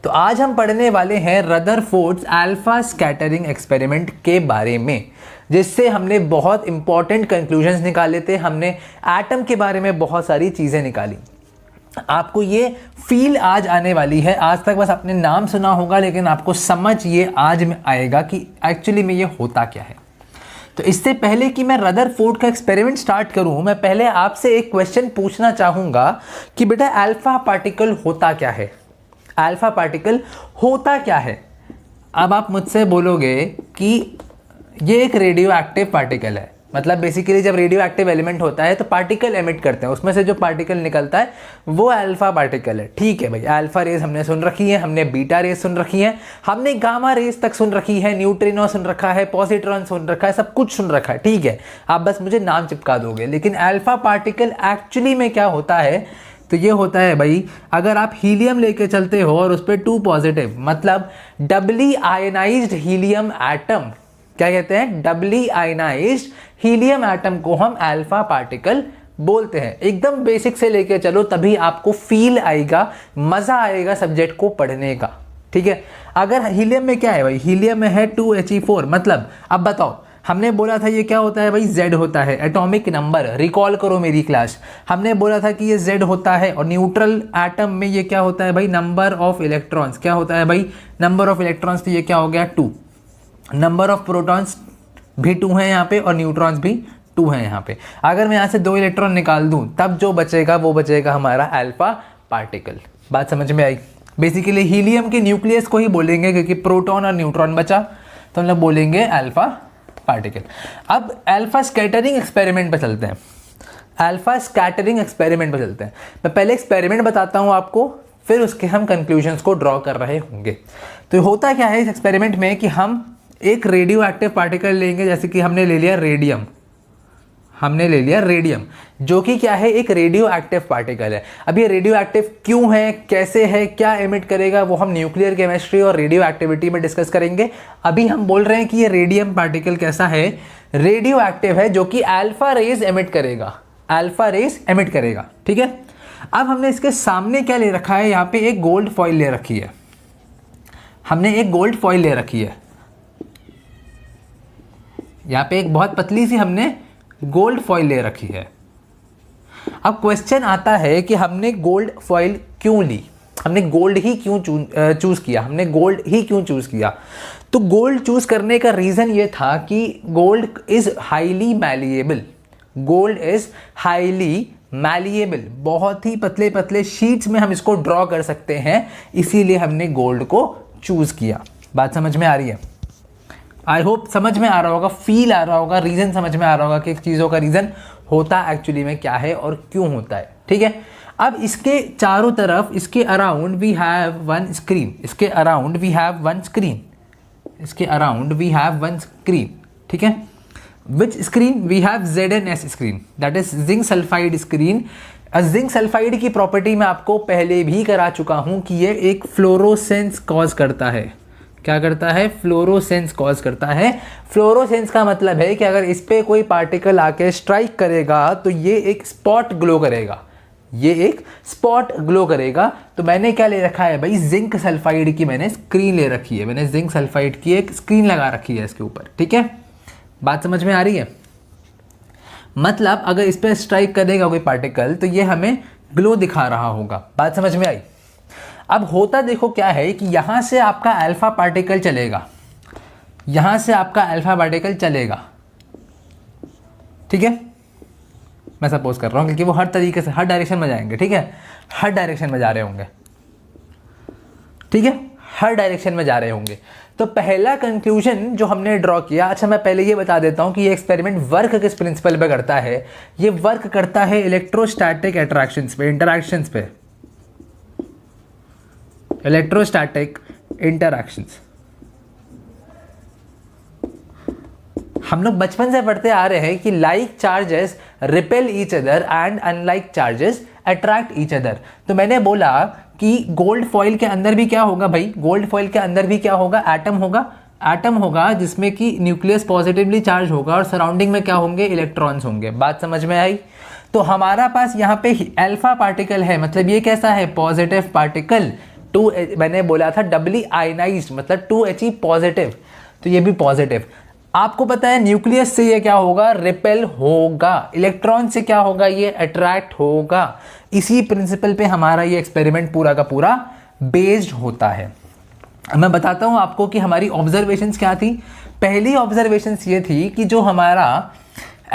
तो आज हम पढ़ने वाले हैं रदरफोर्ड्स अल्फा स्कैटरिंग एक्सपेरिमेंट के बारे में, जिससे हमने बहुत इंपॉर्टेंट कंक्लूजन्स निकाले थे। हमने एटम के बारे में बहुत सारी चीज़ें निकाली। आपको ये फील आज आने वाली है, आज तक बस आपने नाम सुना होगा, लेकिन आपको समझ ये आज में आएगा कि एक्चुअली में ये होता क्या है। तो इससे पहले कि मैं रदरफोर्ड का एक्सपेरिमेंट स्टार्ट करूं, मैं पहले आपसे एक क्वेश्चन पूछना चाहूँगा कि बेटा अल्फा पार्टिकल होता क्या है? अल्फा पार्टिकल होता क्या है? अब आप मुझसे बोलोगे कि ये एक रेडियो एक्टिव पार्टिकल है। मतलब बेसिकली जब रेडियो एक्टिव एलिमेंट होता है तो पार्टिकल एमिट करते हैं, उसमें से जो पार्टिकल निकलता है वो अल्फा पार्टिकल है। ठीक है भाई, अल्फा रेज हमने सुन रखी है, हमने बीटा रेज सुन रखी है, हमने गामा रेज तक सुन रखी है, न्यूट्रिनो सुन रखा है, पॉजिट्रॉन सुन रखा है, सब कुछ सुन रखा है। ठीक है, आप बस मुझे नाम चिपका दोगे। लेकिन अल्फा पार्टिकल एक्चुअली में क्या होता है? तो ये होता है भाई, अगर आप हीलियम लेके चलते हो और उस पर 2 पॉजिटिव, मतलब डबली आयनाइज्ड हीलियम एटम, क्या कहते हैं? डबली आयनाइज्ड हीलियम एटम को हम अल्फा पार्टिकल बोलते हैं। एकदम बेसिक से लेके चलो, तभी आपको फील आएगा, मजा आएगा सब्जेक्ट को पढ़ने का। ठीक है, अगर हीलियम में क्या है भाई? हीलियम में है 2He4, मतलब अब बताओ, हमने बोला था ये क्या होता है भाई? Z होता है, एटॉमिक नंबर। रिकॉल करो मेरी क्लास, हमने बोला था कि ये Z होता है। और न्यूट्रल एटम में ये क्या होता है भाई? Number of electrons. क्या होता है भाई? Number of electrons. तो ये क्या हो गया? 2। नंबर ऑफ प्रोटॉन्स भी 2 है यहाँ पे, और न्यूट्रॉन्स भी 2 है यहाँ पे। अगर मैं यहाँ से 2 इलेक्ट्रॉन निकाल दूँ, तब जो बचेगा वो बचेगा हमारा अल्फा पार्टिकल। बात समझ में आई? बेसिकली हीलियम के न्यूक्लियस को ही बोलेंगे, क्योंकि प्रोटॉन और न्यूट्रॉन बचा, तो हम लोग बोलेंगे अल्फा पार्टिकल। अब अल्फा स्कैटरिंग एक्सपेरिमेंट पे चलते हैं। अल्फा स्कैटरिंग एक्सपेरिमेंट पे चलते हैं। मैं पहले एक्सपेरिमेंट बताता हूँ आपको, फिर उसके हम कंक्लूजन्स को ड्रॉ कर रहे होंगे। तो होता क्या है इस एक्सपेरिमेंट में कि हम एक रेडियो एक्टिव पार्टिकल लेंगे, जैसे कि हमने ले लिया रेडियम। हमने ले लिया रेडियम, जो कि क्या है? एक रेडियो एक्टिव पार्टिकल है। अब ये रेडियो एक्टिव क्यों है, कैसे है, क्या एमिट करेगा, वो हम न्यूक्लियर केमिस्ट्री और रेडियो एक्टिविटी में डिस्कस करेंगे। अभी हम बोल रहे हैं कि ये रेडियम पार्टिकल कैसा है? रेडियो एक्टिव है, जो कि अल्फा रेज एमिट करेगा। अल्फा रेज एमिट करेगा। ठीक है, अब हमने इसके सामने क्या ले रखा है? यहाँ पे एक गोल्ड फॉइल ले रखी है। हमने एक गोल्ड फॉइल ले रखी है, यहाँ पे एक बहुत पतली सी हमने गोल्ड फॉइल ले रखी है। अब क्वेश्चन आता है कि हमने गोल्ड फॉइल क्यों ली? हमने गोल्ड ही क्यों चूज किया? हमने गोल्ड ही क्यों चूज किया? तो गोल्ड चूज करने का रीजन ये था कि gold is highly malleable. Gold is highly malleable, बहुत ही पतले पतले शीट्स में हम इसको ड्रॉ कर सकते हैं, इसीलिए हमने गोल्ड को चूज किया। बात समझ में आ रही है? आई होप समझ में आ रहा होगा, फील आ रहा होगा, रीज़न समझ में आ रहा होगा कि चीज़ों का रीज़न होता एक्चुअली में क्या है और क्यों होता है। ठीक है, अब इसके चारों तरफ, इसके around we have one screen. इसके around we have one screen. इसके around we have one screen. ठीक है, which screen? We have ZnS screen, that is zinc sulphide screen. Zinc sulphide की प्रॉपर्टी मैं आपको पहले भी करा चुका हूँ कि ये एक फ्लोरोसेंस कॉज करता है। क्या करता है? फ्लोरोसेंस कॉज करता है। फ्लोरोसेंस का मतलब है कि अगर इस पे कोई पार्टिकल आके स्ट्राइक करेगा तो ये एक स्पॉट ग्लो करेगा। ये एक स्पॉट ग्लो करेगा। तो मैंने क्या ले रखा है भाई? जिंक सल्फाइड की मैंने स्क्रीन ले रखी है। मैंने जिंक सल्फाइड की एक स्क्रीन लगा रखी है इसके ऊपर। ठीक है, बात समझ में आ रही है? मतलब अगर इस पर स्ट्राइक करेगा कोई पार्टिकल तो ये हमें ग्लो दिखा रहा होगा। बात समझ में आई? अब होता देखो क्या है कि यहाँ से आपका अल्फा पार्टिकल चलेगा, यहाँ से आपका अल्फा पार्टिकल चलेगा। ठीक है, मैं सपोज कर रहा हूँ, क्योंकि वो हर तरीके से हर डायरेक्शन में जाएंगे। ठीक है, हर डायरेक्शन में जा रहे होंगे। ठीक है, हर डायरेक्शन में जा रहे होंगे। तो पहला कंक्लूजन जो हमने ड्रॉ किया, अच्छा मैं पहले ये बता देता हूँ कि ये एक्सपेरिमेंट वर्क किस प्रिंसिपल पे करता है। ये वर्क करता है इलेक्ट्रोस्टैटिक अट्रैक्शंस पे, इंटरैक्शंस पे, इलेक्ट्रोस्टैटिक इंटरैक्शंस। हम लोग बचपन से पढ़ते आ रहे हैं कि like charges repel each other and unlike charges attract each other. तो मैंने बोला कि गोल्ड फॉइल के अंदर भी क्या होगा भाई? गोल्ड फॉइल के अंदर भी क्या होगा? एटम होगा। एटम होगा जिसमें कि न्यूक्लियस पॉजिटिवली चार्ज होगा और सराउंडिंग में क्या होंगे? इलेक्ट्रॉन्स होंगे। बात समझ में आई? तो हमारा पास यहाँ पे अल्फा पार्टिकल है, मतलब ये कैसा है? Positive particle. मैंने बोला था डबली आयनाइज्ड मतलब 2He पॉजिटिव, तो ये भी पॉजिटिव। आपको पता है न्यूक्लियस से ये क्या होगा, रिपेल होगा, इलेक्ट्रॉन से क्या होगा, ये अट्रैक्ट होगा। इसी प्रिंसिपल पे हमारा ये एक्सपेरिमेंट पूरा का पूरा बेस्ड होता है। मैं बताता हूँ आपको कि हमारी ऑब्जर्वेशंस क्या थी। पहली ऑब्जर्वेशंस ये थी कि जो हमारा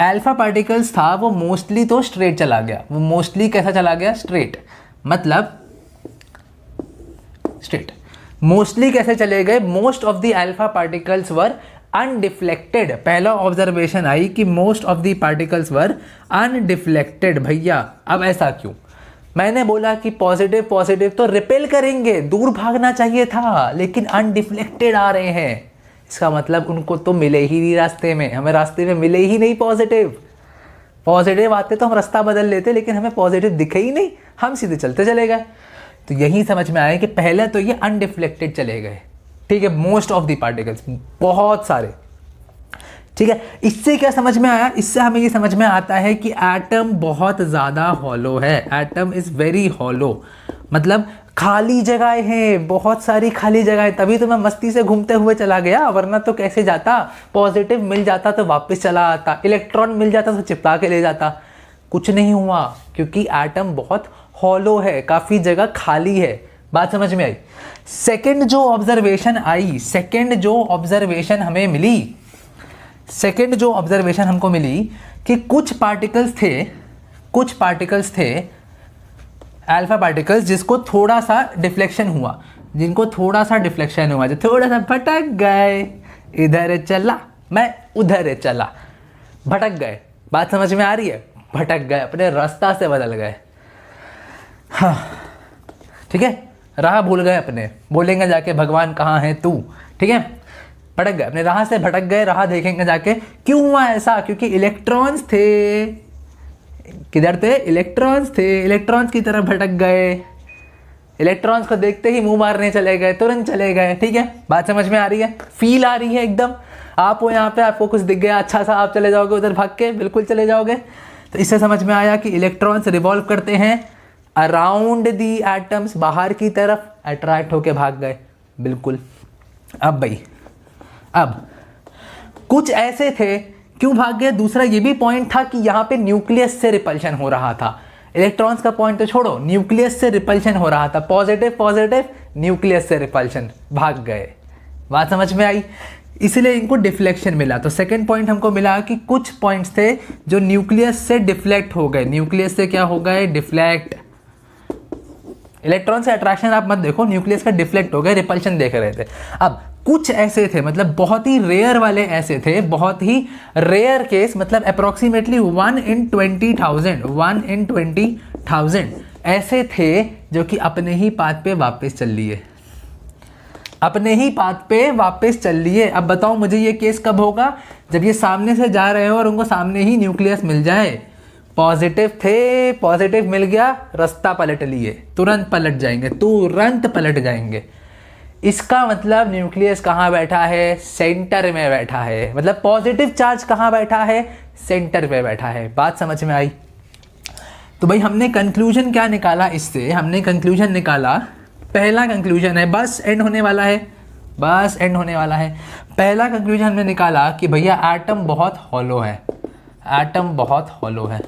अल्फा पार्टिकल्स था वो मोस्टली तो स्ट्रेट चला गया। वो मोस्टली कैसा चला गया, स्ट्रेट, मतलब स्ट्रेट। मोस्टली कैसे चले गए, most of the alpha particles were undeflected. पहला ऑब्जर्वेशन आई कि most of the particles were undeflected. भैया अब ऐसा क्यों, मैंने बोला कि पॉजिटिव पॉजिटिव तो रिपेल करेंगे, दूर भागना चाहिए था, लेकिन अनडिफ्लेक्टेड आ रहे हैं। इसका मतलब उनको तो मिले ही नहीं रास्ते में, हमें रास्ते में मिले ही नहीं पॉजिटिव। पॉजिटिव आते तो हम रास्ता बदल लेते, लेकिन हमें पॉजिटिव दिखे ही नहीं, हम सीधे चलते चले गए। तो यही समझ में आया कि पहले तो ये अनडिफ्लेक्टेड चले गए, ठीक है, मोस्ट ऑफ द पार्टिकल्स, बहुत सारे, ठीक है। इससे क्या समझ में आया, इससे हमें ये समझ में आता है कि एटम बहुत ज़्यादा हॉलो है। एटम इज़ वेरी हॉलो, मतलब खाली जगह है, बहुत सारी खाली जगह है। तभी तो मैं मस्ती से घूमते हुए चला गया, वरना तो कैसे जाता, पॉजिटिव मिल जाता तो वापस चला आता, इलेक्ट्रॉन मिल जाता तो चिपका के ले जाता। कुछ नहीं हुआ क्योंकि एटम बहुत हॉलो है, काफ़ी जगह खाली है। बात समझ में आई। सेकंड जो ऑब्जर्वेशन आई, सेकंड जो ऑब्जर्वेशन हमें मिली, सेकंड जो ऑब्जर्वेशन हमको मिली कि कुछ पार्टिकल्स थे अल्फा पार्टिकल्स जिसको थोड़ा सा डिफ्लेक्शन हुआ, जिनको थोड़ा सा डिफ्लेक्शन हुआ, जो थोड़ा सा भटक गए, इधर चला मैं उधर चला, भटक गए। बात समझ में आ रही है, भटक गए, अपने रास्ता से बदल गए। हाँ ठीक है, राह भूल गए अपने, बोलेंगे जाके भगवान कहाँ है तू, ठीक है, भटक गए, अपने राह से भटक गए, राह देखेंगे जाके। क्यों हुआ ऐसा, क्योंकि इलेक्ट्रॉन्स थे, किधर थे, इलेक्ट्रॉन्स थे, इलेक्ट्रॉन्स की तरफ भटक गए, इलेक्ट्रॉन्स को देखते ही मुंह मारने चले गए, तुरंत चले गए, ठीक है। बात समझ में आ रही है, फील आ रही है एकदम। आप हो यहाँ पे, आपको कुछ दिख गया अच्छा सा, आप चले जाओगे उधर भाग के, बिल्कुल चले जाओगे। तो इससे समझ में आया कि इलेक्ट्रॉन्स रिवॉल्व करते हैं अराउंड दी एटम्स, बाहर की तरफ, अट्रैक्ट होके भाग गए, बिल्कुल। अब भाई, अब कुछ ऐसे थे, क्यों भाग गए, दूसरा ये भी पॉइंट था कि यहाँ पे न्यूक्लियस से रिपल्शन हो रहा था। इलेक्ट्रॉन्स का पॉइंट तो छोड़ो, न्यूक्लियस से रिपल्शन हो रहा था, पॉजिटिव पॉजिटिव, न्यूक्लियस से रिपल्शन, भाग गए। बात समझ में आई, इसलिए इनको डिफ्लेक्शन मिला। तो सेकंड पॉइंट हमको मिला कि कुछ पॉइंट्स थे जो न्यूक्लियस से डिफ्लेक्ट हो गए, न्यूक्लियस से क्या हो गए, डिफ्लेक्ट। इलेक्ट्रॉन से अट्रैक्शन आप मत देखो, न्यूक्लियस का डिफ्लेक्ट हो गए, रिपल्शन देख रहे थे। अब कुछ ऐसे थे, मतलब बहुत ही रेयर वाले ऐसे थे, बहुत ही रेयर केस, मतलब अप्रोक्सीमेटली 1 in 20,000 ऐसे थे जो कि अपने ही पाथ पे वापस चल लिए, अपने ही पाथ पे वापस चल लिए। अब बताओ मुझे ये केस कब होगा, जब ये सामने से जा रहे हो और उनको सामने ही न्यूक्लियस मिल जाए। पॉजिटिव थे, पॉजिटिव मिल गया, रास्ता पलट लिए, तुरंत पलट जाएंगे, तुरंत पलट जाएंगे। इसका मतलब न्यूक्लियस कहाँ बैठा है, सेंटर में बैठा है, मतलब पॉजिटिव चार्ज कहाँ बैठा है, सेंटर पे बैठा है। बात समझ में आई। तो भाई हमने कंक्लूजन क्या निकाला इससे, हमने कंक्लूजन निकाला, पहला कंक्लूजन है, बस एंड होने वाला है, बस एंड होने वाला है। पहला कंक्लूजन हमने निकाला कि भैया एटम बहुत हॉलो है, एटम बहुत हॉलो है।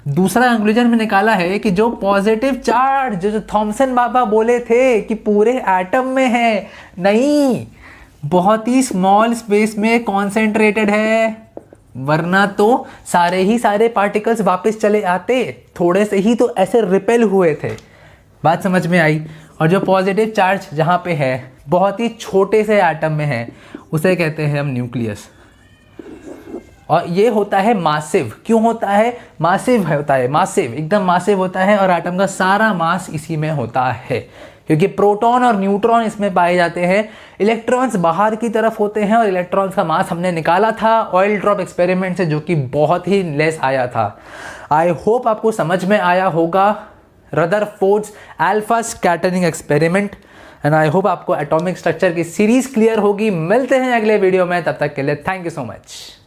दूसरा कंक्लूजन में निकाला है कि जो पॉजिटिव चार्ज जो थॉमसन बाबा बोले थे कि पूरे एटम में है, नहीं, बहुत ही स्मॉल स्पेस में कॉन्सेंट्रेटेड है, वरना तो सारे ही सारे पार्टिकल्स वापस चले आते, थोड़े से ही तो ऐसे रिपेल हुए थे। बात समझ में आई। और जो पॉजिटिव चार्ज जहाँ पे है बहुत ही छोटे से एटम में है, उसे कहते हैं हम न्यूक्लियस। और ये होता है मासिव। क्यों होता है, मासिव होता है, मासिव, एकदम मासिव होता है, और एटम का सारा मास इसी में होता है, क्योंकि प्रोटॉन और न्यूट्रॉन इसमें पाए जाते हैं। इलेक्ट्रॉन्स बाहर की तरफ होते हैं, और इलेक्ट्रॉन्स का मास हमने निकाला था ऑयल ड्रॉप एक्सपेरिमेंट से, जो कि बहुत ही लेस आया था। आई होप आपको समझ में आया होगा Rutherford's alpha scattering experiment, and I hope आपको एटॉमिक स्ट्रक्चर की सीरीज क्लियर होगी। मिलते हैं अगले वीडियो में, तब तक के लिए थैंक यू सो मच।